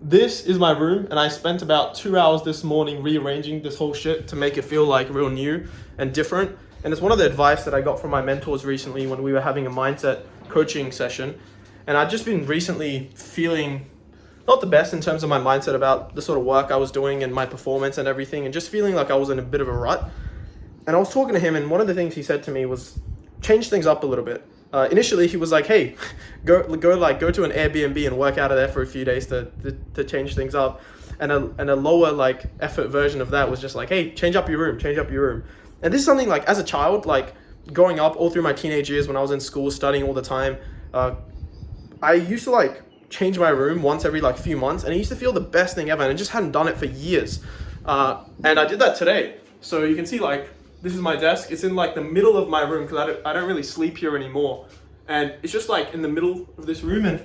this is my room, and I spent about 2 hours this morning rearranging this whole shit to make it feel like real new and different. And it's one of the advice that I got from my mentors recently when we were having a mindset coaching session. And I've just been recently feeling not the best in terms of my mindset about the sort of work I was doing and my performance and everything, and just feeling like I was in a bit of a rut. And I was talking to him, and one of the things he said to me was change things up a little bit. Initially, he was like, "Hey, go to an Airbnb and work out of there for a few days to change things up." And a lower like effort version of that was just like, "Hey, change up your room." And this is something like as a child, like growing up all through my teenage years when I was in school studying all the time, I used to like change my room once every like few months, and it used to feel the best thing ever. And I just hadn't done it for years, and I did that today. So you can see like. This is my desk. It's in like the middle of my room because I don't really sleep here anymore. And it's just like in the middle of this room, and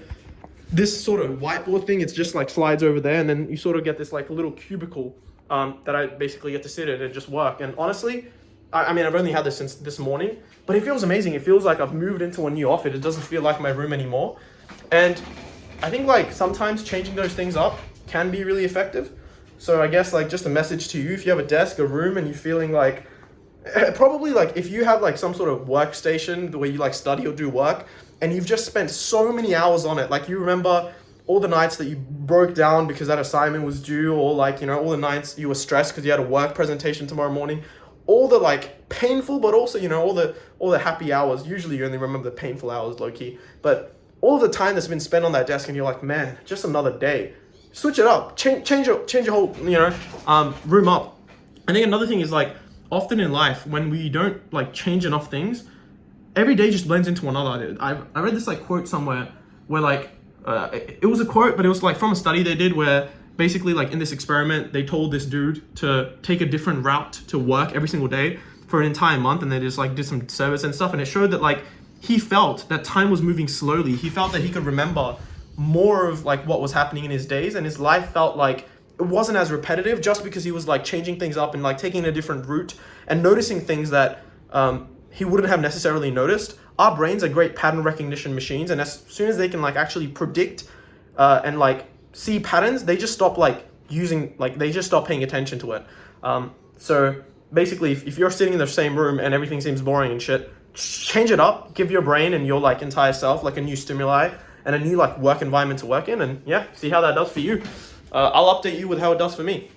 this sort of whiteboard thing, it's just like slides over there, and then you sort of get this like little cubicle that I basically get to sit in and just work. And honestly, I mean, I've only had this since this morning, but it feels amazing. It feels like I've moved into a new office. It doesn't feel like my room anymore. And I think like sometimes changing those things up can be really effective. So I guess like just a message to you, if you have a desk, a room, and you're feeling like, probably like if you have like some sort of workstation where you like study or do work and you've just spent so many hours on it, like you remember all the nights that you broke down because that assignment was due, or like, you know, all the nights you were stressed because you had a work presentation tomorrow morning, all the like painful, but also, you know, all the happy hours. Usually you only remember the painful hours, low key, but all of the time that's been spent on that desk and you're like, man, just another day. Switch it up, change your whole, you know, room up. I think another thing is like, often in life, when we don't like change enough things, every day just blends into another. I read this like quote somewhere where like it was a quote, but it was like from a study they did where basically like in this experiment they told this dude to take a different route to work every single day for an entire month, and they just like did some service and stuff, and it showed that like he felt that time was moving slowly. He felt that he could remember more of like what was happening in his days, and his life felt like it wasn't as repetitive just because he was like changing things up and like taking a different route and noticing things that he wouldn't have necessarily noticed. Our brains are great pattern recognition machines, and as soon as they can like actually predict and like see patterns, they just stop like they just stop paying attention to it. So basically, if you're sitting in the same room and everything seems boring and shit, change it up, give your brain and your like entire self like a new stimuli and a new like work environment to work in, and yeah, see how that does for you. I'll update you with how it does for me.